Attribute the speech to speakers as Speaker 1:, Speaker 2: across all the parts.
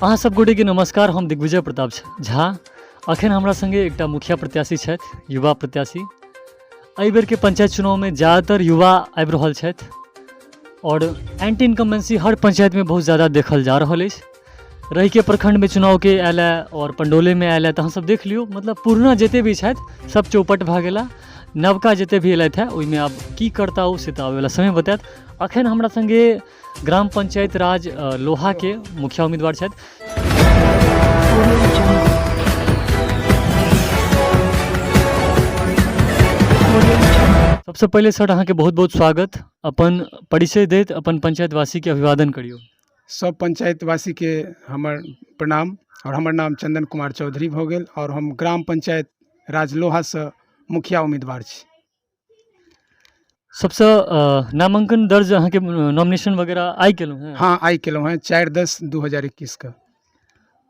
Speaker 1: अहाँ सब गोटे के नमस्कार। हम दिग्विजय प्रताप झा। अखन हमरा संगे एकटा मुखिया प्रत्याशी छथि, युवा प्रत्याशी। एहि बेर के पंचायत चुनाव में ज़्यादातर युवा आबि रहल छथि और एंटी इनकम्बेंसी हर पंचायत में बहुत ज़्यादा देखल जा रहल अछि। रही के प्रखंड में चुनाव के आयल और पंडोले में आयल तो अहाँ सब देख लियो, मतलब पुरना जते भी छथि सब चौपट भऽ गेला। नवका जते भी एलथि है ओहिमे आब की करता ओ से तऽ आबैवला समय बतायत। अखन हमरा संगे ग्राम पंचायत राज लोहा के मुखिया उम्मीदवार छथि। सबसे पहले सर अहाँ के बहुत बहुत स्वागत। अपन परिचय दैत अपन पंचायतवासी के अभिवादन करियो।
Speaker 2: सब पंचायतवासी के हमर प्रणाम। और हमर नाम चंदन कुमार चौधरी भऽ गेल और हम ग्राम पंचायत राजलोहा से मुखिया उम्मीदवार छी।
Speaker 1: सबसे नामांकन दर्ज अहाँ के नॉमिनेशन वगैरह आई केलहुँ हैं?
Speaker 2: हाँ, आई केलहुँ हैं 4/10/2021 का।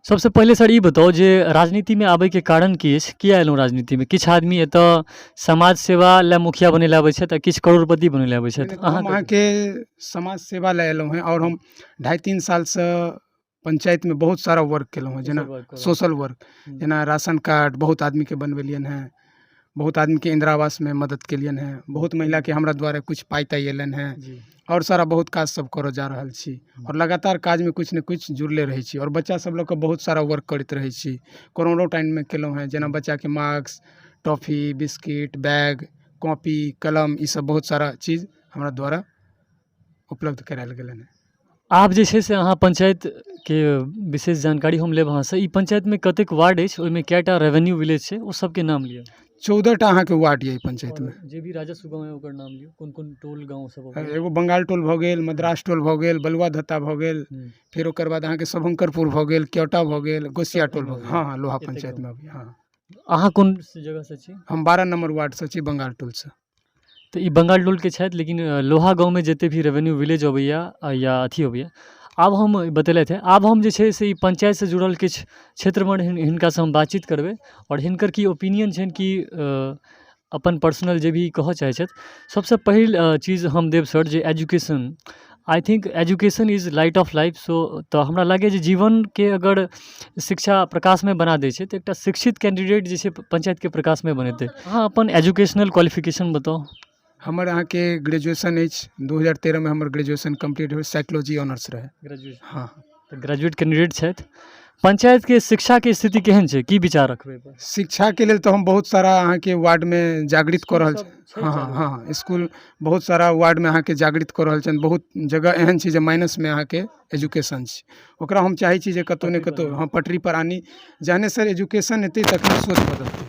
Speaker 1: सबसे पहले सर ई बताओ जे राजनीति में आबे के कारण की अछि, किया एलहुँ राजनीति में? किछु आदमी एतऽ समाज सेवा ला मुखिया बने ला आबै छथि आ किछु करोड़पति बने ला आबै छथि।
Speaker 2: हम अहाँ के समाज सेवा ला एलहुँ हैं और हम 2.5-3 साल से पंचायत में बहुत सारा वर्क केलहुँ हैं, जेना सोशल वर्क, जेना राशन कार्ड बहुत आदमी के बनवेलियन हैं, बहुत आदमी के इंदिरा आवास में मदद केलियन हैं, बहुत महिला के हमरा द्वारा कुछ पाई ताई एलन हैं और सारा बहुत काज सब करऽ जा रहल छी और लगातार काज में कुछ न कुछ जुड़ले रहै छी और बच्चा सब लोग के बहुत सारा वर्क करैत रहै छी। कोरोना टाइम में केलहुँ हैं, जेना बच्चा के mask, toffee, biscuit, bag, copy, कलम, ई सब बहुत सारा चीज हमरा द्वारा उपलब्ध करायल गेलन हैं।
Speaker 1: आप जे छै से अहाँ पंचायत के विशेष जानकारी हम लेब अहाँ से। ई पंचायत में कतेक वार्ड अछि, ओहिमे कएटा रेवेन्यू विलेज छै, ओ सबके नाम लिअ।
Speaker 2: 14टा अहाँ के वार्ड ये पंचायत में।
Speaker 1: जे भी राजस्व गाँव है ओकर नाम लियो। कोन कोन टोल गाँव सब हो?
Speaker 2: एगो बंगाल टोल भऽ गेल, मद्रास टोल भऽ गेल, बलुआ धत्ता भऽ गेल, फिर ओकर बाद अहाँ के शुभंकरपुर भऽ गेल, क्योटा भऽ गेल, गोसिया टोल भऽ गेल। हाँ, लोहा पंचायत में अभी। हाँ,
Speaker 1: अहाँ कोन जगह से छी?
Speaker 2: हम 12 नंबर वार्ड से छी, बंगाल टोल से।
Speaker 1: तो ई बंगाल टोल के छथि, लेकिन लोहा गाँव में जते भी रेवेन्यू विलेज अबैया या अथी अबैया, आब हम बतेलथि है। आब हम जे छै से ई पंचायत से जुड़ल किछु क्षेत्रमे हिनका से हम बातचीत करबै और हिनकर की ओपिनियन छनि कि अपन पर्सनल जे भी कहऽ चाहै छथि। सबसे पहिल चीज हम देब सर जे education. I think education is light of life. So तो हमरा लागे जे जीवन के अगर शिक्षा प्रकाश में बना दै छै तो एकटा शिक्षित कैंडिडेट जे छै पंचायत के प्रकाश में बनेतै। अहाँ अपन एजुकेशनल क्वालिफिकेशन बताओ।
Speaker 2: हमर अहाँ के ग्रेजुएशन अछि, 2013 में हमर ग्रेजुएशन कंप्लीट हो, साइकोलॉजी ऑनर्स रहे।
Speaker 1: ग्रेजुएट?
Speaker 2: हाँ,
Speaker 1: तो ग्रेजुएट कैंडिडेट छथि। पंचायत के शिक्षा के स्थिति केहन छै, की विचार रखबै पर?
Speaker 2: शिक्षा के लेल तो हम बहुत सारा अहाँ के वार्ड में जागृत कर रहल छी। हाँ हाँ हाँ, स्कूल बहुत सारा वार्ड में अहाँ के जागृत कर रहल छन। बहुत जगह एहन छै जे माइनस में अहाँ के एजुकेशन छै, ओकरा हम चाहै छी जे कतौ ने कतौ हाँ पटरी पर आनी। जहने सर एजुकेशन एतै तखने सोच बदलतै।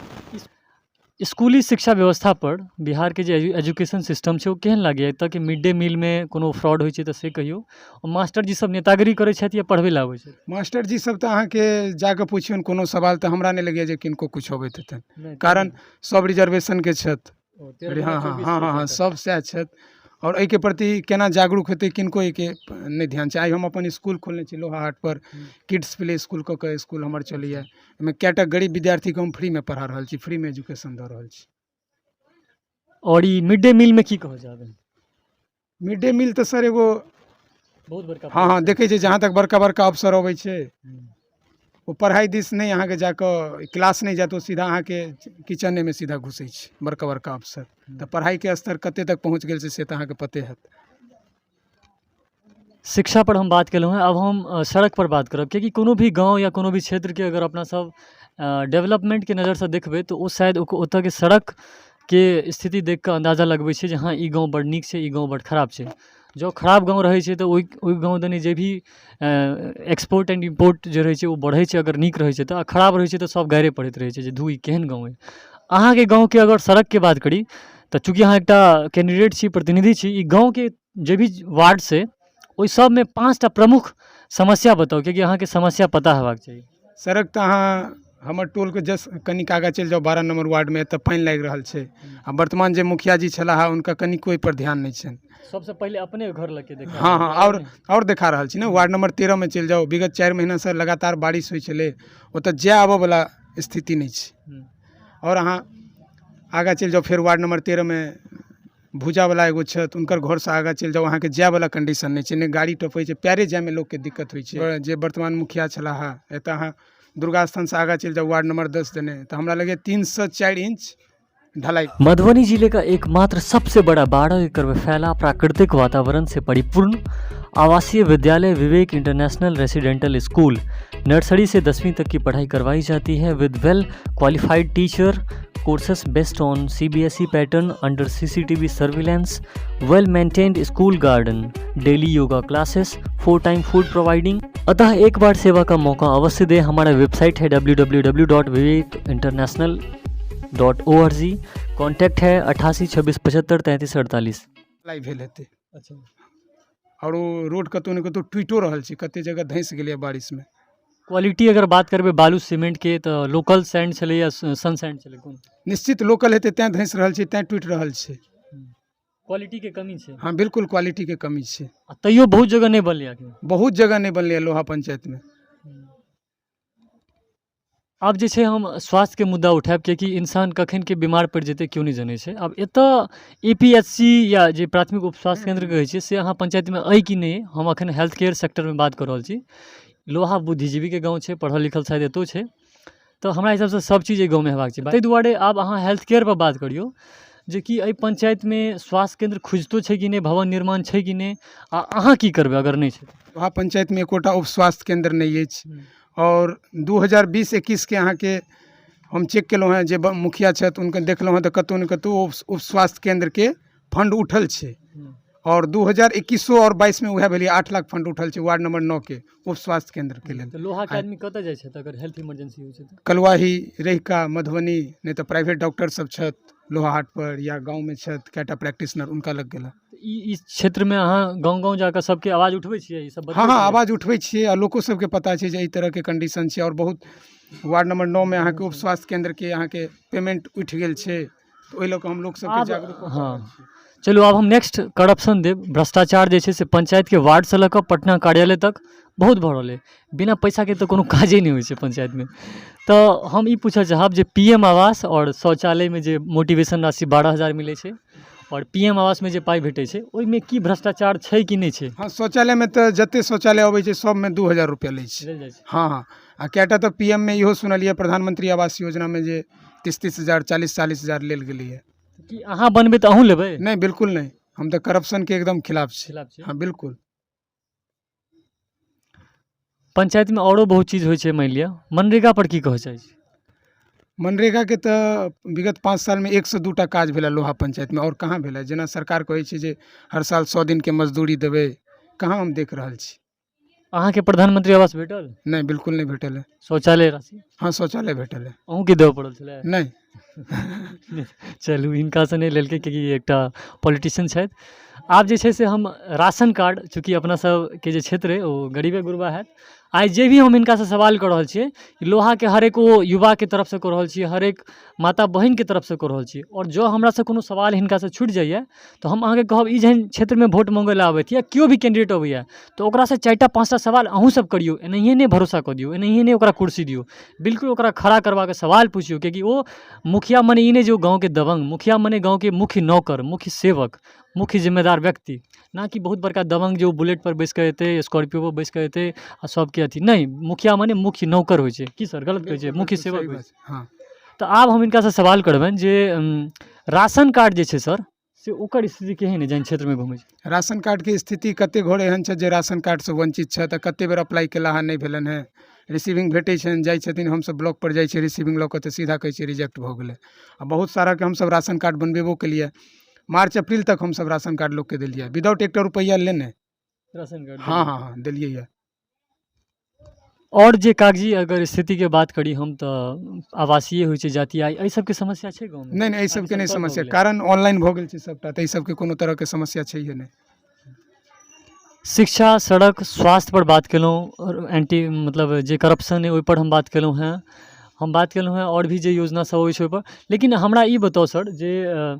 Speaker 1: स्कूली शिक्षा व्यवस्था पर बिहार के जो एजुकेशन सिस्टम छै, वो केहन लागैया? एतऽ के मिड डे मील में कोनो फ्रॉड होइ छै तऽ से कहियो। और मास्टर जी सब नेतागिरी करै छथि या पढ़बै ला आबै छथि?
Speaker 2: मास्टर जी सब तो अहाँ के जाके पूछियन कोनो सवाल तो हमरा नहीं लगे जे किनको कुछ होबैत हेतैन, कारण सब रिजर्वेशन के छथि। हाँ हाँ हाँ हाँ हाँ, सब सएह छथि। और एहि के प्रति केना जागरूक हेतै किनको के नहीं ध्यान छै। आइ हम अपन स्कूल खोलने छी लोहा हाट पर, किड्स प्ले स्कूल क के स्कूल हमर चलैया। एहिमे कएटा गरीब विद्यार्थी के हम फ्री में पढ़ा रहल छी, फ्री में एजुकेशन दऽ रहल छी।
Speaker 1: और ई मिड डे मील में की कहऽ चाहबै?
Speaker 2: मिड डे मील तो सर एगो
Speaker 1: बहुत बड़का
Speaker 2: हाँ हाँ देखे छै, जहाँ तक बड़का बड़का अफसर अबै छै वो पढ़ाई दिस नहीं अहाँ के जाकर क्लास नहीं जातो, सीधा अहाँ के किचने में सीधा घुसै छै बड़का बड़का अफसर। तो पढ़ाई के स्तर कते तक पहुँच गेल से तो अहाँ के पते हैत।
Speaker 1: शिक्षा पर हम बात केलहुँ हैं, अब हम सड़क पर बात करब। क्योंकि कोनो भी गांव या कोनो भी क्षेत्र के अगर अपना सब डेवलपमेंट के नज़र से देखबै तो ओ शायद ओतऽ के सड़क के स्थिति देख के अंदाजा लगबै छै जे हाँ ई गाँव बड़ नीक छै, ई गाँव बड़ खराब छै। जो खराब गाँव रहै छै तो ओहि गाँव दने जे भी एक्सपोर्ट एंड इम्पोर्ट जे रहै छै वो बढ़ै छै अगर नीक रहै छै तऽ। खराब रहै छै तो सब गायरे पड़ैत रहै छै जे धू ई केहन गाँव है। अहाँ के गाँव के अगर सड़क के बात करी तो चूँकि अहाँ एकटा कैंडिडेट छी, प्रतिनिधि छी, ई गाँव के जे भी वार्ड से ओहि सब में 5टा प्रमुख समस्या बताओ, क्योंकि अहाँ के समस्या पता हेबाक चाहिए।
Speaker 2: सड़क तो अहाँ हमर टोल के जस्ट कनिक आगाँ चलि जाओ, 12 नंबर वार्ड में, एतऽ पानि लागि रहल छै। आ वर्तमान जे मुखिया जी छलाह उनका कनिक कोई पर ध्यान नहीं छनि।
Speaker 1: सबसे पहले अपने घर लग के देखा।
Speaker 2: हाँ हाँ, और देखा रहल छी ना। वार्ड नंबर 13 में चलि जाओ, विगत 4 महीना से लगातार बारिश होइ छलै, ओतऽ जाय आबऽ वाला स्थिति नहीं छै। और अहाँ आगाँ चलि जाओ, फिर वार्ड नंबर 13 में भूजा वाला एगो छत उनकर घर से आगा चल जाओ अहाँ के जाय वाला कंडीशन नहीं छै, ने गाड़ी टपै छै, पैरे जाय में लोग के दिक्कत होइ छै। जे वर्तमान मुखिया छलाह एतऽ अहाँ दुर्गा स्थान से आगा चल जाओ वार्ड नंबर 10 देने तो हमरा लगे 3 से 4 इंच ढलाई।
Speaker 1: मधुबनी जिले का एकमात्र सबसे बड़ा 12 एकड़ में फैला प्राकृतिक वातावरण से परिपूर्ण आवासीय विद्यालय विवेक इंटरनेशनल रेसिडेंटल स्कूल नर्सरी से 10वीं तक की पढ़ाई करवाई जाती है with well qualified teacher, courses based on CBSE pattern under CCTV surveillance, well maintained school garden, daily yoga classes, 4 time food providing. अतः एक बार सेवा का मौका अवश्य दें। हमारा वेबसाइट है www.vivekinternational.org। कॉन्टैक्ट है 88 26 75 33 48।
Speaker 2: ढलाई भेल हेतै
Speaker 1: अच्छा,
Speaker 2: और वो रोड कतौ ने कतौ टूटो रहल छै, कते जगह धंस गेलै बारिश में।
Speaker 1: क्वालिटी अगर बात करबे बालू सीमेंट के तो लोकल सैंड चले या सन सैंड चले कोन?
Speaker 2: निश्चित लोकल हेतै तें धंस रहल छै, तें टूटि रहल छै।
Speaker 1: क्वालिटी के कमी छै।
Speaker 2: हाँ बिल्कुल क्वालिटी के कमी छै।
Speaker 1: तैयो बहुत जगह नहीं बनलै आके।
Speaker 2: बहुत जगह नहीं बनलै लोहा पंचायत में।
Speaker 1: अब जे छै हम स्वास्थ्य के मुद्दा उठायब कियाकि इंसान कखन के बीमार पड़ि जेतै क्यों नहीं जानै छै। अब एतऽ APHC या जे प्राथमिक उप स्वास्थ्य केंद्र कहै छै से अहाँ पंचायत में अइ कि नहीं, हम अखन हेल्थ केयर सेक्टर में बात कर रहल छी। लोहा बुद्धिजीवी के गाँव छै, पढ़ल लिखल शायद एतो छै, तो हमरा हिसाबसँ सब चीज एहि गाँवमे हेबाक छै। ताहि दुआरे आब अहाँ हेल्थ केयर पर बात करियौ जे कि एहि पंचायत में स्वास्थ्य केंद्र खुजितो छै कि नहीं, भवन निर्माण छै कि नहीं, आ अहाँ की करबै अगर नहीं छै?
Speaker 2: लोहा पंचायत में एकोटा उप स्वास्थ्य केंद्र नहीं अछि और 2020-21 के अहाँ के हम चेक केलहुँ हैं जे मुखिया छथि उनके देखलहुँ हैं तो कतौ ने कतौ उप स्वास्थ्य केंद्र के फंड उठल छै और 2021 और 22 में वह भेलै 8 लाख फंड उठल छै वार्ड नंबर 9 के उप स्वास्थ्य केंद्र के लेल।
Speaker 1: तो लोहा के आदमी कतऽ जाइ छै अगर हेल्थ इमरजेंसी होइ छै तऽ?
Speaker 2: कलवाही, रहिका, मधुबनी, नहीं तो प्राइवेट डॉक्टर सब छथि लोहा हाट पर या गाँव में छथि कैटा प्रैक्टिशनर उनका लग गेला।
Speaker 1: इस क्षेत्र में अहाँ गाँव जाकर सबके आवाज उठबै छियै ई सब?
Speaker 2: हाँ आवाज उठबै छियै और लोको सबके पता छै जे एहि तरह के कंडीशन छै और बहुत वार्ड नंबर 9 में अहाँ के उप स्वास्थ्य केंद्र के अहाँ के पेमेंट उठि गेल छै, तो ओहि लऽ कऽ हम लोग सबके जागरूक।
Speaker 1: हाँ चलू आब हम नेक्स्ट करप्शन देव। भ्रष्टाचार जे छै से पंचायत के वार्ड से लऽ कऽ पटना कार्यालय तक बहुत भऽ रहल है। बिना पैसा के तो कोनो काजे नहीं होइ छै पंचायत में। तो हम ई पूछऽ चाहब जे PM आवास और शौचालय में जे मोटिवेशन राशि 12,000 मिलै छै और PM आवास में जे पाई भेटै छै ओहिमे की भ्रष्टाचार छै कि नहीं छै?
Speaker 2: हाँ शौचालय में तो जते शौचालय अबै छै सब में 2,000 रुपया लै छै। हाँ आ कैटा तो PM में इहो सुनलिए प्रधानमंत्री आवास योजना में जे 30,000 40,000 लेल गेलै।
Speaker 1: कि अहाँ बनबै तऽ अहूँ लेबै?
Speaker 2: नहीं बिल्कुल नहीं, हम तो करप्शन के एकदम खिलाफ छी। हाँ बिल्कुल।
Speaker 1: पंचायत में औरो बहुत चीज होइ छै, मान लिअ मनरेगा पर की कहऽ चाहै छी?
Speaker 2: मनरेगा के तो विगत 5 साल में 1 से 2टा काज भेला लोहा पंचायत में और कहाँ भेला। जेना सरकार कहै छै जे हर साल 100 दिन के मजदूरी देबै, कहाँ हम देख रहल छी।
Speaker 1: अहाँ के प्रधानमंत्री आवास भेटल?
Speaker 2: नहीं बिल्कुल नहीं भेटल है।
Speaker 1: शौचालय राशि?
Speaker 2: हाँ शौचालय भेटल है।
Speaker 1: अहूँ के देबऽ पड़ल छलै?
Speaker 2: नहीं
Speaker 1: चलू हिनका से नहीं लेलकै क्योंकि एकटा पॉलिटिशियन छथि। आब जे छै से हम राशन कार्ड, चूँकि अपना सबके जे क्षेत्र है वो गरीबे गुरबा है, आइ जे भी हम हिनका से सवाल कर रहल छियै लोहा के हर एक वो युवा के तरफ से कर रहल छियै, हर एक माता बहन के तरफ से कर रहल छियै। और जो हमरा से कोनो सवाल हिनका से छूटि जाइए तो हम अहाँके कहब ई जेहन क्षेत्र में वोट मंगै लए आबैत या केओ भी कैंडिडेट अबैया तो ओकरा से 4टा 5टा सवाल अहूँ सब करियौ, एनाहिए नहीं भरोसा कऽ दियौ, एनाहिए नहीं ओकरा कुर्सी दियौ, बिल्कुल ओकरा खड़ा करवा के सवाल पूछियो। क्योंकि वो मुखिया मने ई नहीं जो गाँव के दबंग, मुखिया मने गाँव के मुख्य नौकर, मुख्य सेवक, मुख्य जिम्मेदार व्यक्ति, ना कि बहुत बड़का दबंग जो बुलेट पर बैस के एतै, स्कॉर्पियो पर बैस के एतै आ सबके अथी नहीं। मुखिया माने मुख्य नौकर होइ छै। की सर गलत कहै छै? मुख्य सेवक होइ छै।
Speaker 2: हाँ
Speaker 1: तो आब हम हिनका से सवाल करबनि जे राशन कार्ड जे छै सर से ओकर स्थिति केहन है जहन क्षेत्र में घुमै छै?
Speaker 2: राशन कार्ड के स्थिति कते घर एहन छै जे राशन कार्ड से वंचित छै, कते बेर अप्लाई केला हँ नहीं भेलन है, रिसीविंग भेटै छनि, जाइ छथिन, हमसब ब्लॉक पर जाइ छै रिसीविंग लऽ कऽ तऽ सीधा कहै छै रिजेक्ट भऽ गेलै। आ बहुत सारा के हमसब राशन कार्ड बनबेबो केलिए, मार्च अप्रैल तक हमसब राशन कार्ड लोग के देलिए विदाउट 1 रुपया लेने
Speaker 1: राशन कार्ड?
Speaker 2: हाँ दिलिए है।
Speaker 1: और जे कागजी अगर स्थिति के बात करी हम तो आवासीय होइ छै, जाति आय एहि सबके समस्या छै गाँव में?
Speaker 2: नहीं एहि सबके नहीं समस्या, कारण ऑनलाइन भऽ गेल छै सबटा, तऽ एहि सबके कोनो तरह के समस्या छैहे नहीं।
Speaker 1: शिक्षा, सड़क, स्वास्थ्य पर बात केलहुँ और एंटी मतलब जे करप्शन है ओहि पर हम बात केलहुँ हैं, हम बात केलहुँ हैं और भी जे योजना सब होइ छै ओहि पर। लेकिन हमरा ई बताउ सर जे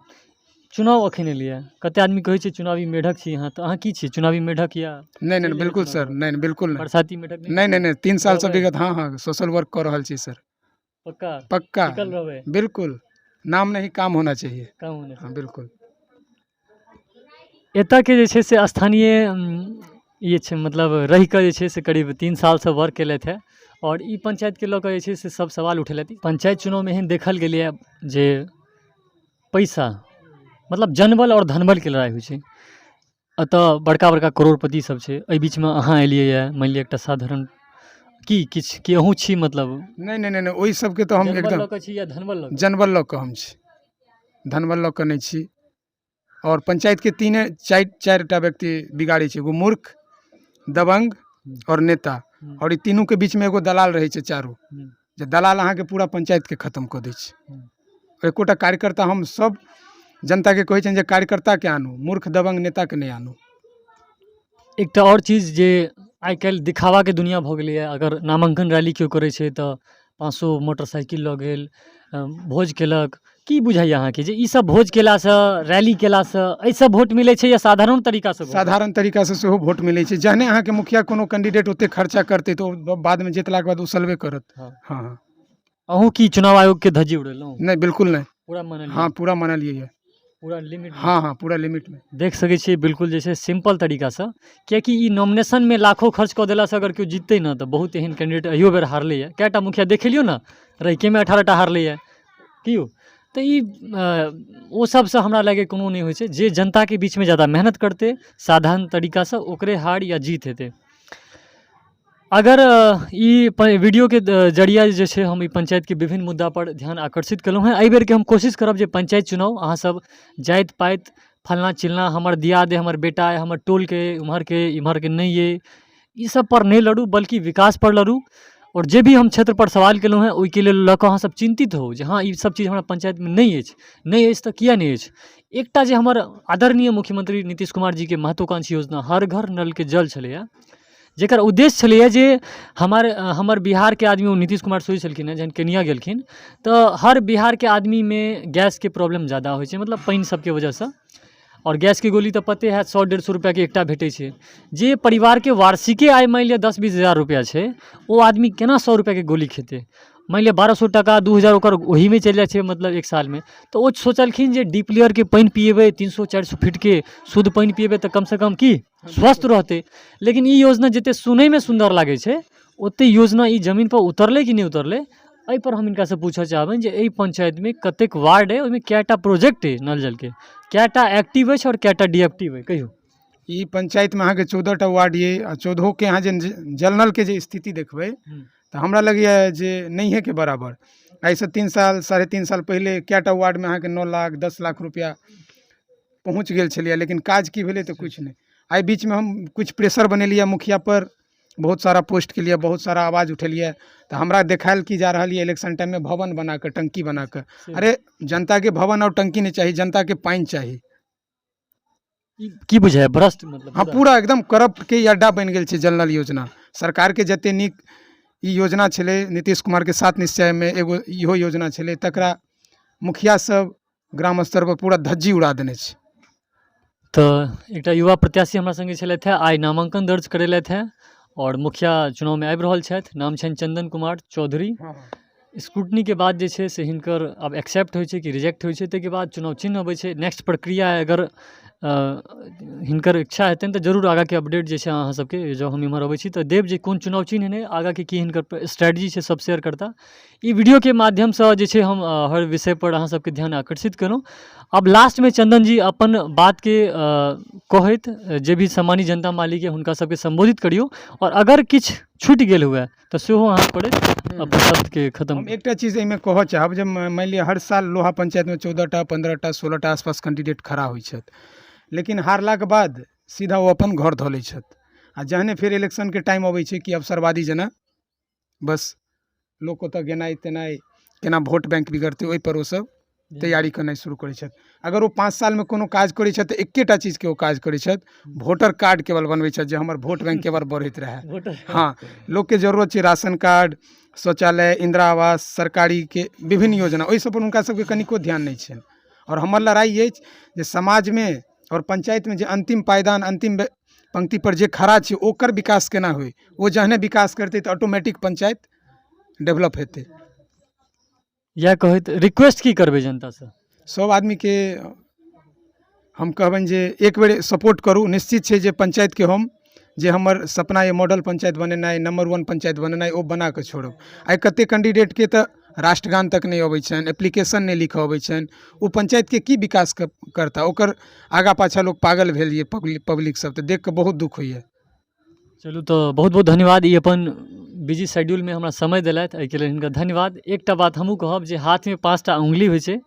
Speaker 1: चुनाव अखन एलिए, कते आदमी कहै छै चुनावी मेढक छी अहाँ, तो अहाँ की छी चुनावी मेढक या?
Speaker 2: नहीं बिल्कुल सर, नहीं बिल्कुल नहीं।
Speaker 1: बरसाती मेढक
Speaker 2: नहीं 3 साल से विगत हाँ सोशल वर्क कर रहल छी सर। पक्का
Speaker 1: टिकल रहबै?
Speaker 2: बिल्कुल, नाम नहीं काम होना चाहिए।
Speaker 1: काम होना
Speaker 2: हाँ बिल्कुल।
Speaker 1: एतऽ के जे छै से स्थानीय ये छै मतलब रहि कऽ जे छै से करीब 3 सालसँ वर्क केलथि हैं और ई पंचायतके लऽ कऽ जे छै से सब सवाल उठेलथि। पंचायत चुनावमे एहन देखल गेलैए जे पैसा मतलब जनबल और धनबलके लड़ाइ होइ छै। एतऽ बड़का बड़का करोड़पति सब छै, एहि बीचमे अहाँ एलियै यऽ, मानि लिअ एकटा साधारण की किछु कि अहूँ छी मतलब
Speaker 2: नहीं नहीं नहीं नहीं ओहि सबके तो हम
Speaker 1: जनबल
Speaker 2: एकदम
Speaker 1: लऽ कऽ छी या धनबल लऽ कऽ?
Speaker 2: जनबल लऽ कऽ हम छी, धनबल लऽ कऽ नहीं छी। और पंचायत के चारिटा व्यक्ति बिगाड़ी छै, एगो मूर्ख, दबंग और नेता। और ई तीनू के बीच में एगो दलाल रहे छै चारू, जे दलाल अहाँ के पूरा पंचायत के खत्म कऽ दै छै। एकोटा कार्यकर्ता हम सब जनता के कहै छनि जे कार्यकर्ता के आनू, मूर्ख दबंग नेता के नहीं आनू।
Speaker 1: एकटा और चीज जे आइ काल्हि दिखावाके दुनिया भऽ गेलैए, अगर नामांकन रैली केओ करै छै तऽ 500 मोटरसाइकिल लऽ गेल, भोज केलक। की बुझाइए अहाँके जे ई सब भोज केलासँ, रैली केलासँ एहिसँ वोट मिलै छै या साधारण तरीकासँ वोट?
Speaker 2: साधारण तरीका से सेहो वोट मिलै छै। जहने अहाँ के मुखिया कोनो कैंडिडेट ओते खर्चा करते तो बाद में जितलाक बाद उछलबे करत।
Speaker 1: हाँ।
Speaker 2: हाँ हाँ
Speaker 1: अहूँ की चुनाव आयोग के धज्जी उड़ेलहुँ?
Speaker 2: नहीं बिल्कुल नहीं।
Speaker 1: पूरा मानलियै?
Speaker 2: हाँ पूरा मानलियै है।
Speaker 1: पूरा लिमिट?
Speaker 2: हाँ हाँ पूरा लिमिट में।
Speaker 1: देख सकै छियै बिल्कुल जे छै सिंपल तरीकासँ, कियाकि ई नॉमिनेशनमे लाखों खर्च कऽ देलासँ अगर केओ जिततै ने तऽ बहुत एहन कैंडिडेट अहियो बेर हारलैए। कएटा मुखिया देखे लियौ ने, रहिकेमे 18टा हारलैए कि यौ। तऽ ई ओ सबसँ हमरा लागे कोनो नहीं होइ छै। जे जनताके बीचमे ज़्यादा मेहनत करतै साधारण तरीकासँ ओकरे हार या जीत हेतै। अगर ई वीडियो के जरिया जे छै हम ई पंचायत के विभिन्न मुद्दा पर ध्यान आकर्षित केलहुँ हैं। एहि बेर के हम कोशिश करब जे पंचायत चुनाव अहाँ सब जाइत पाइत फलना चिलना हमर दियाद है, हमर बेटा है, हमर टोल के इम्हर के नहीं है, ई सब पर नहीं लड़ू बल्कि विकास पर लड़ू। और जे भी हम क्षेत्र पर सवाल केलहुँ हैं ओहिके लेल लऽ कऽ अहाँ सब चिंतित हो जे हाँ ई सब चीज हमरा पंचायतमे नहीं अछि। नहीं अछि तऽ किया नहीं अछि? एकटा जे हमर आदरणीय मुख्यमंत्री नीतीश कुमार जी के महत्वाकांक्षी योजना हर घर नल के जल छलैया, जेकर उद्देश्य छलैए जे हमर बिहारके आदमी ओ नीतीश कुमार सोचै छलखिन हेँ जखन केनिया गेलखिन तऽ हर बिहारके आदमीमे गैसके प्रॉब्लम ज़्यादा होइ छै, मतलब पानि सबके वजहसँ। और गैस की गोली तऽ पते हैत 100-150 रुपैआके एकटा भेटै छै। जे परिवारके वार्षिके आय मानि लिअ 10-20 हज़ार रुपैआ छै, ओ आदमी केना 100 रुपैआके गोली खेतै? मानि लिअ 1200 टका 2000 ओकर ओहीमे चलि जाइ छै मतलब एक सालमे। तऽ ओ सोचलखिन जे डीप लेयरके पानि पिएबै 300-400 फीटके शुद्ध पानि पिएबै तऽ कमसँ कम की स्वस्थ रहतै। लेकिन ई योजना जतेक सुनैमे सुन्दर लागै छै ओतेक योजना ई जमीनपर उतरलै कि नहीं उतरलै, एहि पर हम हिनकासँ पूछऽ चाहबनि जे एहि पंचायतमे कतेक वार्ड अइ, ओहिमे कएटा प्रोजेक्ट अइ नल जलके, कएटा एक्टिव अछि और कएटा डीएक्टिव अइ, कहियौ।
Speaker 2: ई पंचायत में अहाँ के 14टा वार्ड ये आ 14 के अहाँ जे जल नल के जे स्थिति देखबै तऽ हमरा लगैए जे नहिए के बराबर। एहिसँ 3 साल 3.5 साल पहिले कएटा वार्ड में अहाँ के 9 लाख 10 लाख रुपया पहुँच गेल छलिए, लेकिन काज की भेलै तऽ कुछ नहीं। एहि बीच में हम कुछ प्रेशर बनेलिए मुखिया पर, बहुत सारा पोस्ट के लिए बहुत सारा आवाज़ उठेलिए। तो हमरा देखायल की जा रहा है इलेक्शन टाइम में भवन बना कर टंकी बना कर। अरे जनता के भवन और टंकी नहीं चाहिए, जनता के पानी चाहिए।
Speaker 1: की बुझाय भ्रष्ट मतलब?
Speaker 2: हाँ पूरा एकदम करप्ट के अड्डा बन गेल छै जल नल योजना। सरकार के जते नीक ई योजना छलै नीतीश कुमार के 7 निश्चय में एगो इहो योजना छलै, तकरा मुखिया सब ग्राम स्तर पर पूरा धज्जी उड़ा देने छै।
Speaker 1: तऽ एकटा युवा प्रत्याशी हमरा संगे छलथि हैं, आइ नामांकन दर्ज करेलथि हैं और मुखिया चुनाव में आबि रहल छथि। नाम छनि चंदन कुमार चौधरी। स्क्रूटनी के बाद जे छै से हिनकर आब एक्सेप्ट होइ छै कि रिजेक्ट होइ छै, ताहिके बाद चुनाव चिन्ह अबै छै। नेक्स्ट प्रक्रिया अगर हिनकर इच्छा हेतनि तऽ जरूर आगाँके अपडेट जे छै अहाँ सबके जब हम इम्हर अबै छी तऽ देव जे कोन चुनाव चिन्ह ने आगाँके की हिनकर स्ट्रैटेजी छै सब शेयर करता। ई वीडियोके माध्यमसँ जे छै हम हर विषय पर अहाँ सबके ध्यान आकर्षित केलहुँ। अब लास्टमे चंदन जी अपन बातके कहैत जे भी सामान्य जनता मालिक है हुनका सबके संबोधित करियौ, और अगर किछु छूटि गेल हुए तऽ सेहो अहाँ पड़ैत अपन शब्दके खत्म।
Speaker 2: हम एकटा चीज एहिमे कहऽ चाहब, जब मानि लिअ हर साल लोहा पंचायत में 14टा 15टा 16टा आसपास कैंडिडेट खड़ा होइ छथि, लेकिन हारलाक बाद सीधा ओ अपन घर धऽ लै छथि। आ जहने फेर इलेक्शन के टाइम अबै छै कि अवसरवादी जेना बस लोक ओतऽ गेनाइ तेनाइ केना वोट बैंक बिगड़तै ओहि पर ओ सब तैयारी करनाइ शुरू करै छथि। अगर ओ 5 साल में कोनो काज करै छथि तऽ एकेटा चीज के ओ काज करै छथि, वोटर कार्ड केवल बनबै छथि जे हमर वोट बैंक केवल बढ़ैत रहै। हाँ लोग के जरूरत छै राशन कार्ड, शौचालय, इंदिरा आवास, सरकारी के विभिन्न योजना, ओहि सब पर हुनका सबके कनिको ध्यान नहीं छनि। और हमर लड़ाई अछि जे समाज में और पंचायत में जे अंतिम पायदान अंतिम पंक्ति पर जे खड़ा छै ओकर विकास केना होय। ओ जहने विकास करतै तऽ ऑटोमेटिक पंचायत डेवलप हेतै।
Speaker 1: या कहैत रिक्वेस्ट की करबै जनता से?
Speaker 2: सब आदमी के हम कहबनि जे एक बेर सपोर्ट करू। निश्चित छै जे पंचायत के हम जे हमर सपना ये मॉडल पंचायत बनेनाइ, नंबर 1 पंचायत बनेनाइ, ओ बना के छोड़ब। आइ कते कैंडिडेट के तऽ राष्ट्रगान तक नहीं अबै छनि, एप्लीकेशन नहीं लिखऽ अबै छनि, ओ पंचायत के की विकास करता, ओकर आगा पाछा लोग पागल भेल ये पब्लिक सब, तो देख के बहुत दुख होइए।
Speaker 1: चलू तो बहुत बहुत धन्यवाद। ई अपन बिजी शेड्यूल में हमरा समय देलथि, एहिके लेल हिनका धन्यवाद। एकटा बात हमहूँ कहब जे हाथ में 5टा उंगली होइ छै,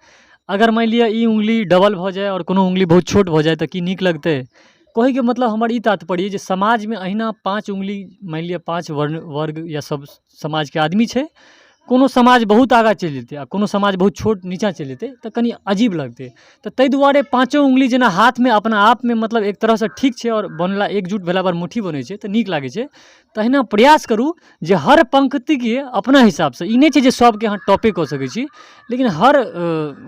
Speaker 1: अगर मान लिअ ई उंगली डबल भऽ जाए और कोनो उंगली बहुत छोट भऽ जाए तऽ की नीक लगतै? कहै के मतलब हमर ई तात्पर्य जे समाज में अहिना 5 उंगली, मान लिअ 5 वर्ग या सब समाज के आदमी छै, कोनो समाज बहुत आगाँ चलि जेतै आ कोनो समाज बहुत छोट नीचाँ चलि जेतै तऽ कनि अजीब लगतै। तऽ ताहि दुआरे 5 उंगली जेना हाथ में अपना आप में मतलब एक तरहसँ ठीक छै और बनला एकजुट भेला पर मुट्ठी बनै छै तऽ नीक लागै छै। तहिना प्रयास करू जे हर पंक्तिके अपना हिसाबसँ, ई नहि छै जे सबके अहाँ टॉपे कऽ सकै छी, लेकिन हर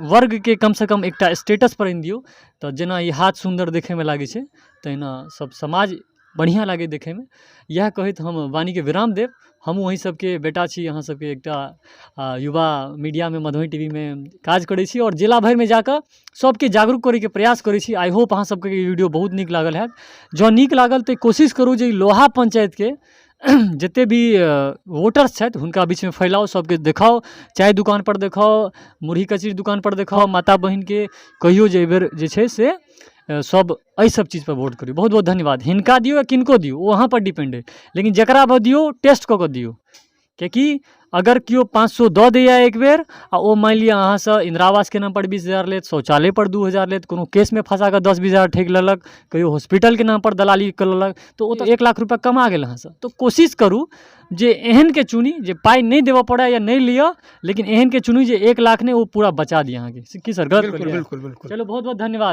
Speaker 1: वर्गके कमसँ कम एकटा स्टेटस पर आनि दियौ। तऽ जेना ई हाथ सुन्दर देखैमे लागै छै, तहिना सब समाज बढ़िआँ लागे देखैमे। इएह कहैत हम वाणीके विराम देब। हमहूँ अहीं सबके बेटा छी, अहाँ सबके एकटा युवा मीडियामे, मधुबनी टीवीमे काज करै छी और जिला भरिमे जाकऽ सबके जागरूक करैके प्रयास करै छी। आई होप अहाँ सबके ई वीडियो बहुत नीक लागल हैत। जँ नीक लागल तऽ कोशिश करू जे ई लोहा पंचायतके जते भी वोटर्स छथि हुनका बीचमे फैलाउ, सबके देखाउ, चाय दुकानपर देखाउ, मुरही कचरी दुकानपर देखाउ, माता बहिनके कहियो जे एहिबेर जे छै से सब एहि सब चीज़ पर वोट करियौ। बहुत बहुत धन्यवाद। हिनका दियौ या किनको दियौ ओ अहाँ पर डिपेंड है, लेकिन जकरा पर दियौ टेस्ट कऽ के दियौ। किएकि अगर केओ 500 दऽ दैए एक बेर आ ओ मानि लिअ अहाँसँ इन्दिरा आवासके नाम पर 20,000 लेत, शौचालय पर 2,000 लेत, कोनो केसमे फंसा कऽ 10-20,000 ठकि लेलक, कहियो हॉस्पिटलके नाम पर दलाली कऽ लेलक, तऽ ओ तऽ 1 लाख रुपैआ कमा गेल अहाँसँ। तऽ कोशिश करू जे एहनके चुनी जे पाइ नहीं देबऽ पड़े या नहीं लिअ, लेकिन एहनके चुनी जे 1 लाख नहीं, वो पूरा बचा दिए अहाँके। की सर गलत?
Speaker 2: बिल्कुल बिल्कुल बिल्कुल।
Speaker 1: चलो बहुत बहुत धन्यवाद।